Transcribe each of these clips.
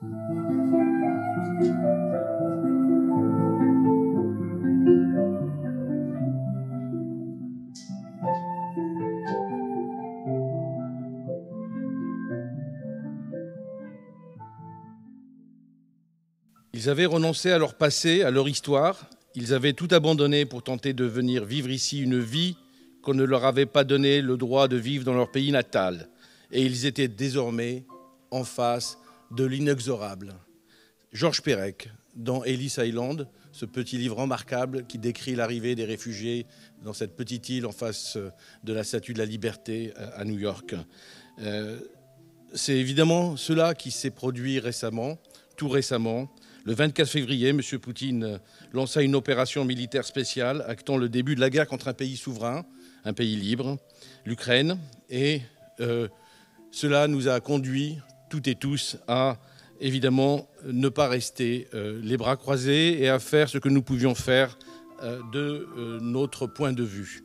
Ils avaient renoncé à leur passé, à leur histoire. Ils avaient tout abandonné pour tenter de venir vivre ici une vie qu'on ne leur avait pas donné le droit de vivre dans leur pays natal. Et ils étaient désormais en face de l'inexorable. Georges Perec, dans Ellis Island, ce petit livre remarquable qui décrit l'arrivée des réfugiés dans cette petite île en face de la Statue de la Liberté à New York. C'est évidemment cela qui s'est produit récemment, tout récemment. Le 24 février, M. Poutine lança une opération militaire spéciale actant le début de la guerre contre un pays souverain, un pays libre, l'Ukraine. Et cela nous a conduits, toutes et tous, à évidemment ne pas rester les bras croisés et à faire ce que nous pouvions faire de notre point de vue.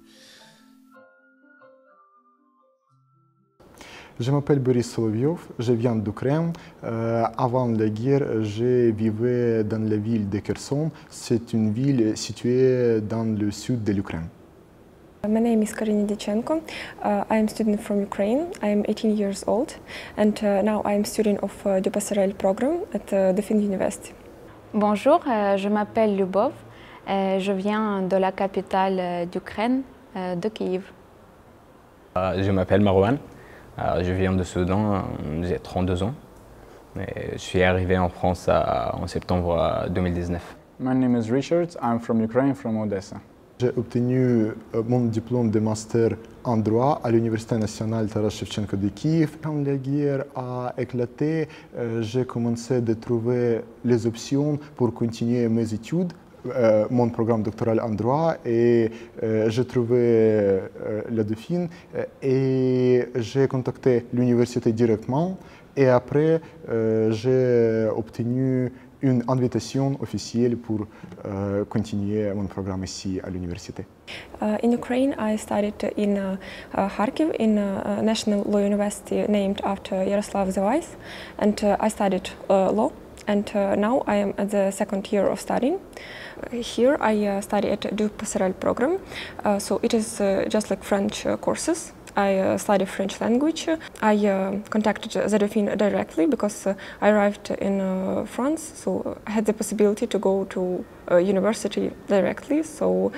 Je m'appelle Boris Solovyov, je viens d'Ukraine. Avant la guerre, je vivais dans la ville de Kherson. C'est une ville située dans le sud de l'Ukraine. My name is Karina Dichenko. I am a student from Ukraine. I am 18 years old, and now I am a student of the Passerelle program at Dauphine University. Bonjour, je m'appelle Lyubov. Je viens de la capitale d'Ukraine, de Kiev. Je m'appelle Marwan. Je viens de Soudan, j'ai 32 ans. Et je suis arrivé en France en septembre 2019. My name is Richard. I'm from Ukraine, from Odessa. J'ai obtenu mon diplôme de master en droit à l'Université nationale Taras Shevchenko de Kiev. Quand la guerre a éclaté, j'ai commencé à trouver les options pour continuer mes études. Mon programme doctoral en droit et j'ai trouvé la Dauphine et j'ai contacté l'université directement et après j'ai obtenu une invitation officielle pour continuer mon programme ici à l'université. In Ukraine, I studied in Kharkiv in a national law university named after Yaroslav Zavais, and I studied law. And now I am at the second year of studying. Here I study at the Passerelle program, so it is just like French courses. I study French language. I contacted the Dauphine directly because I arrived in France, so I had the possibility to go to university directly. So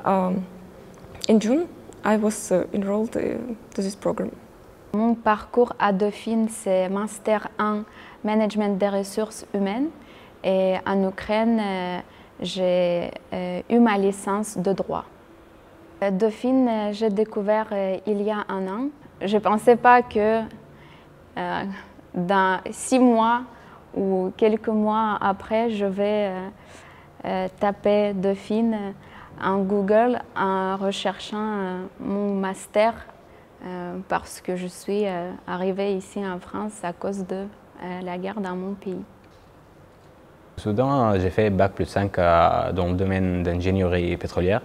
in June, I was enrolled to this program. Mon parcours à Dauphine, c'est Master 1 Management des ressources humaines. Et en Ukraine, j'ai eu ma licence de droit. Dauphine, j'ai découvert il y a un an. Je ne pensais pas que dans 6 mois ou quelques mois après, je vais taper Dauphine en Google en recherchant mon master parce que je suis arrivée ici en France à cause de la guerre dans mon pays. Au Soudan, j'ai fait Bac plus 5 dans le domaine d'ingénierie pétrolière.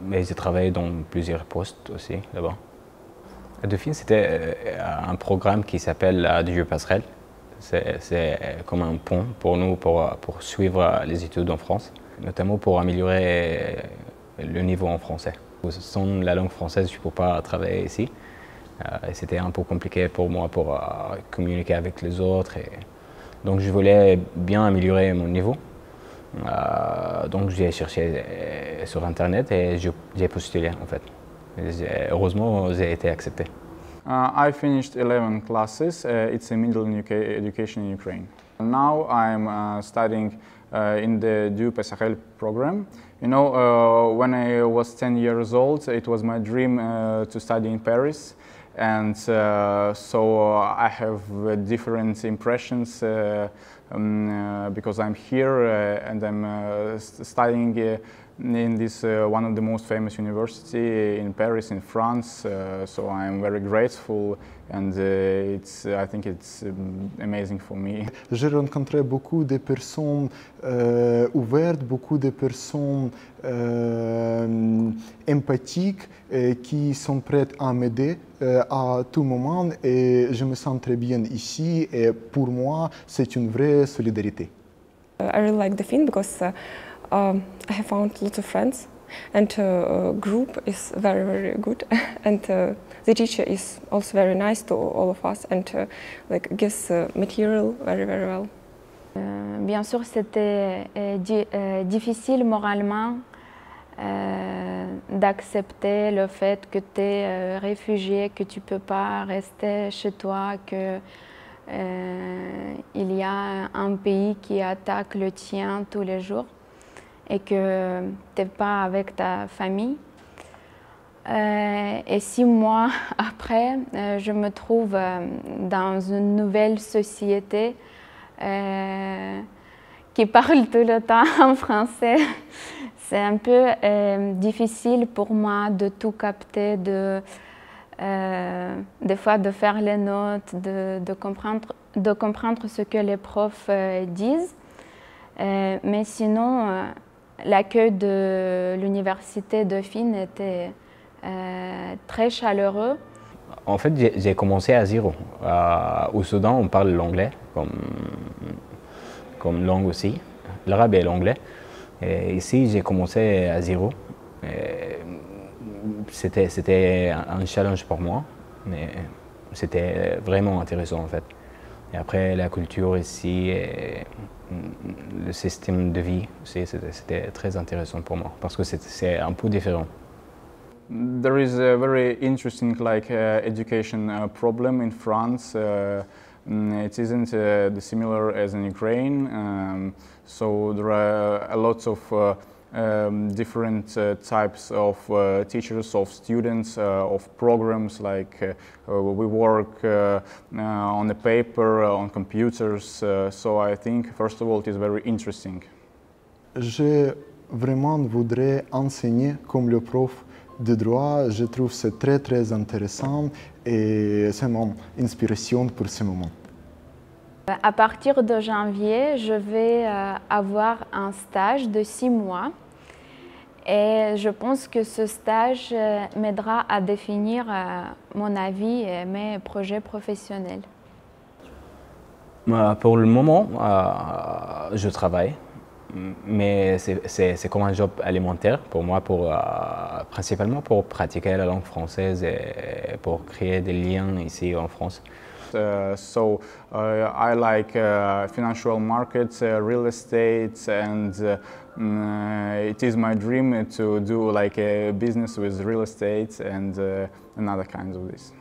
Mais j'ai travaillé dans plusieurs postes aussi là-bas. À Dauphine, c'était un programme qui s'appelle DU Passerelle. C'est comme un pont pour nous pour suivre les études en France, notamment pour améliorer le niveau en français. Sans la langue française, je ne peux pas travailler ici. C'était un peu compliqué pour moi pour communiquer avec les autres. Donc je voulais bien améliorer mon niveau. Donc j'ai cherché sur Internet et j'ai postulé en fait. Heureusement, j'ai été accepté. I finished 11 classes. It's a middle education in Ukraine. Now I'm studying in the DU Passerelle program. You know, when I was 10 years old, it was my dream to study in Paris. And so I have different impressions because I'm here and I'm studying in this one of the most famous university in Paris, in France. So I am very grateful, and I think it's amazing for me. J'ai rencontré beaucoup de personnes ouvertes, beaucoup de personnes empathiques qui sont prêtes à m'aider à tout moment, et je me sens très bien ici, et pour moi c'est une vraie solidarité. I really like the Finn because I have found lots of friends, and group is very, very good, and the teacher is also very nice to all of us, and like gives material very, very well. Bien sûr, c'était difficile moralement d'accepter le fait que tu es réfugié, que tu ne peux pas rester chez toi, que il y a un pays qui attaque le tien tous les jours et que tu n'es pas avec ta famille. Et 6 mois après, je me trouve dans une nouvelle société qui parle tout le temps en français. C'est un peu difficile pour moi de tout capter, des fois de faire les notes, de comprendre ce que les profs disent. Mais sinon, l'accueil de l'université de Finn était très chaleureux. En fait, j'ai commencé à zéro. Au Soudan, on parle l'anglais comme langue aussi, l'arabe et l'anglais. Et ici, j'ai commencé à zéro. C'était un challenge pour moi, mais c'était vraiment intéressant en fait. Et après, la culture ici et le système de vie aussi, c'était très intéressant pour moi parce que c'est un peu différent. There is a very interesting education problem in France. It isn't similar as in Ukraine, so there are a lot of different types of teachers, of students, of programs. Like we work on the paper, on computers. So I think, first of all, it is very interesting. Je vraiment voudrais enseigner comme le prof de droit. Je trouve c'est très très intéressant et c'est mon inspiration pour ce moment. À partir de janvier, je vais avoir un stage de 6 mois et je pense que ce stage m'aidera à définir mon avis et mes projets professionnels. Pour le moment, je travaille, mais c'est comme un job alimentaire pour moi, principalement pour pratiquer la langue française et pour créer des liens ici en France. So I like financial markets, real estate, and it is my dream to do like a business with real estate and other kinds of this.